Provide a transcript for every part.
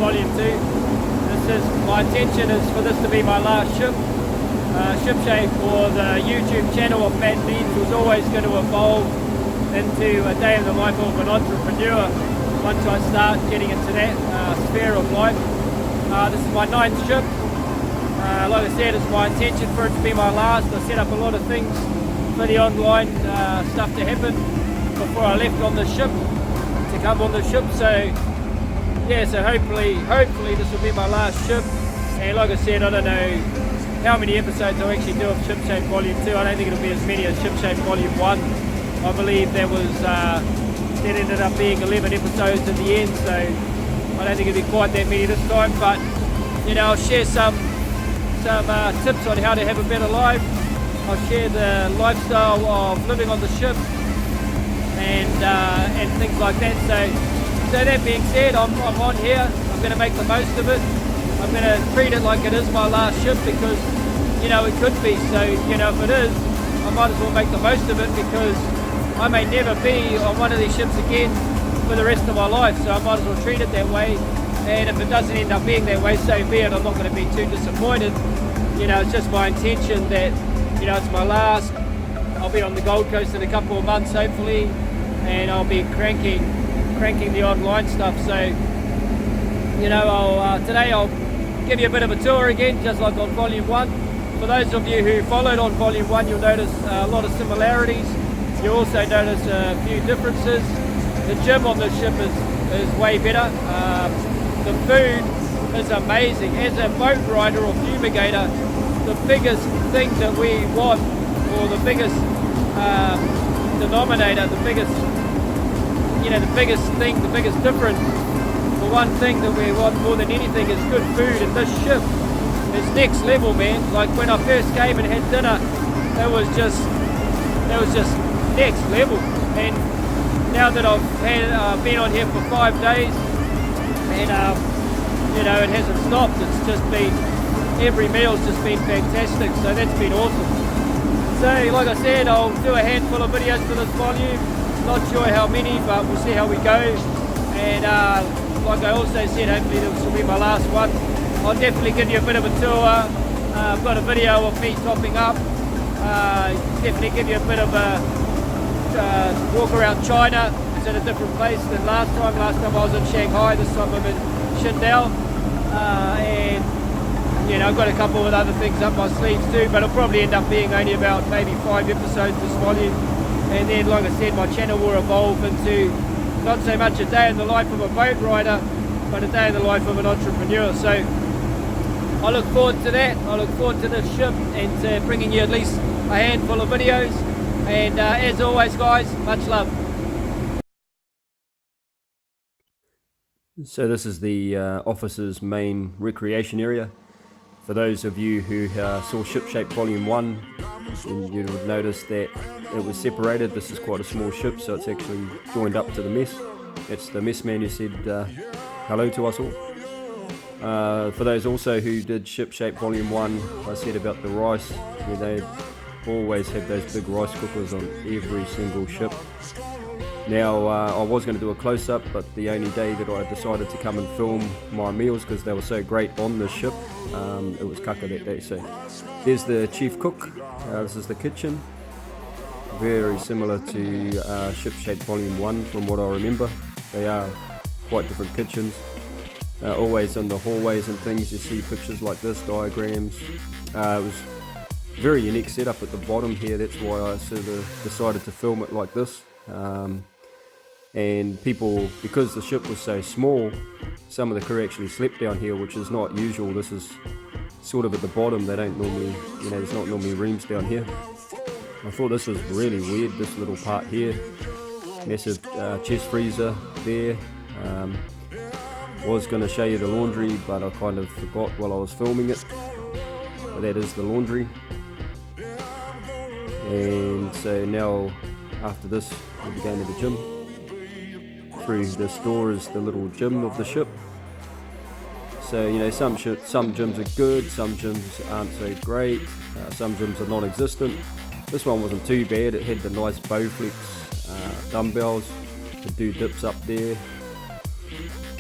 Volume 2. My intention is for this to be my last ship. Ship Shape, or the YouTube channel of Matt Leeds, was always going to evolve into a day in the life of an entrepreneur once I start getting into that sphere of life. This is my 9th ship. Like I said, it's my intention for it to be my last. I set up a lot of things for the online stuff to happen before I left on the ship, to come on the ship. So yeah, so hopefully this will be my last ship. And like I said, I don't know how many episodes I'll actually do of Ship Shape Volume 2. I don't think it'll be as many as Ship Shape Volume 1. I believe that ended up being 11 episodes in the end, so I don't think it'll be quite that many this time. But you know, I'll share some tips on how to have a better life. I'll share the lifestyle of living on the ship and things like that. So that being said, I'm on here. I'm going to make the most of it. I'm going to treat it like it is my last ship, because you know it could be. So you know, if it is, I might as well make the most of it, because I may never be on one of these ships again for the rest of my life. So I might as well treat it that way. And if it doesn't end up being that way, so be it. I'm not going to be too disappointed. You know, it's just my intention that, you know, it's my last. I'll be on the Gold Coast in a couple of months, hopefully, and I'll be cranking the online stuff. So, you know, today I'll give you a bit of a tour again, just like on Volume 1. For those of you who followed on Volume 1, you'll notice a lot of similarities. You'll also notice a few differences. The gym on this ship is way better. The food is amazing. As a boat rider or fumigator, the biggest thing that we want, or the biggest denominator, the biggest thing, the biggest difference, the one thing that we want more than anything is good food. And this ship is next level, man. Like when I first came and had dinner, that was just next level. And now that I've been on here for 5 days, and you know, it hasn't stopped. It's just been, every meal's just been fantastic. So that's been awesome. So like I said, I'll do a handful of videos for this volume. Not sure how many, but we'll see how we go. And like I also said, hopefully this will be my last one. I'll definitely give you a bit of a tour. I've got a video of me topping up. Definitely give you a bit of a walk around China. It's in a different place than last time. Last time I was in Shanghai, this time I'm in Qingdao. And you know, I've got a couple of other things up my sleeves too, but it'll probably end up being only about maybe 5 episodes this volume. And then, like I said, my channel will evolve into not so much a day in the life of a boat rider, but a day in the life of an entrepreneur. So I look forward to that. I look forward to this ship and to bringing you at least a handful of videos. And as always, guys, much love. So this is the office's main recreation area. For those of you who saw Ship Shape Volume 1, you would notice that it was separated. This is quite a small ship, so it's actually joined up to the mess. It's the mess man who said hello to us all. For those also who did Ship Shape Volume 1, I said about the rice, where they always have those big rice cookers on every single ship. Now I was going to do a close-up, but the only day that I decided to come and film my meals, because they were so great on the ship, it was kaka that day. So there's the chief cook. This is the kitchen. Very similar to Ship Shape Volume 1 from what I remember. They are quite different kitchens. Always in the hallways and things you see pictures like this, diagrams. It was a very unique setup at the bottom here. That's why I sort of decided to film it like this. And people, because the ship was so small, some of the crew actually slept down here, which is not usual. This is sort of at the bottom. They don't normally, you know, there's not normally rooms down here. I thought this was really weird, this little part here. Massive chest freezer there. Was going to show you the laundry, but I kind of forgot while I was filming it. But that is the laundry. And so now, after this, we'll be going to the gym. Through this door is the little gym of the ship. So, you know, some gyms are good, some gyms aren't so great, some gyms are non-existent. This one wasn't too bad. It had the nice Bowflex dumbbells to do dips up there.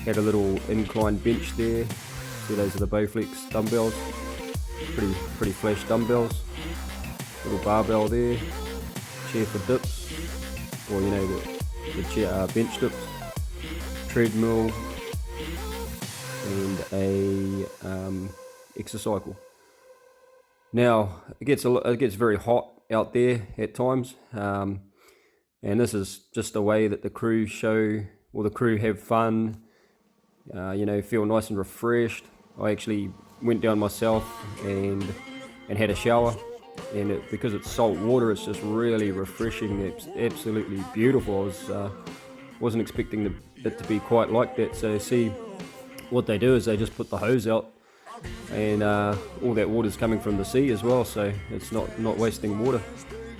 Had a little inclined bench there. See, those are the Bowflex dumbbells. Pretty flash dumbbells. Little barbell there. Chair for dips, or you know, the chair bench dips. Treadmill and a exercycle. Now it gets very hot out there at times, and this is just a way that the crew have fun. You know, feel nice and refreshed. I actually went down myself and had a shower, and because it's salt water, it's just really refreshing. It's absolutely beautiful. I wasn't expecting it to be quite like that. So see, what they do is they just put the hose out, and all that water's coming from the sea as well, so it's not wasting water,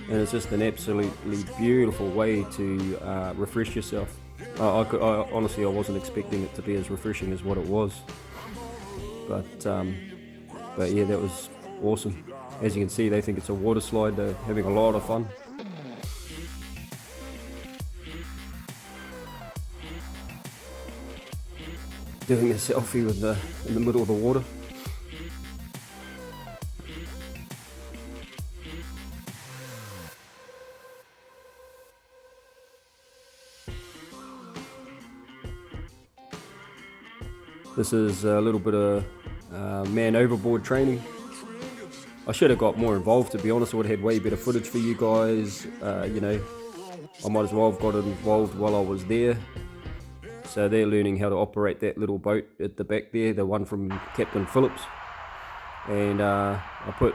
and it's just an absolutely beautiful way to refresh yourself. Honestly, I wasn't expecting it to be as refreshing as what it was, but yeah, that was awesome. As you can see, they think it's a water slide. They're having a lot of fun. Doing a selfie in the middle of the water. This is a little bit of man overboard training. I should have got more involved, to be honest. I would have had way better footage for you guys. You know, I might as well have got involved while I was there. So they're learning how to operate that little boat at the back there, the one from Captain Phillips. And I put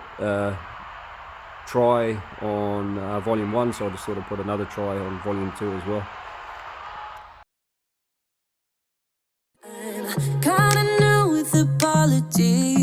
try on volume 1, so I just sort of put another try on volume 2 as well. Kinda new with apologies.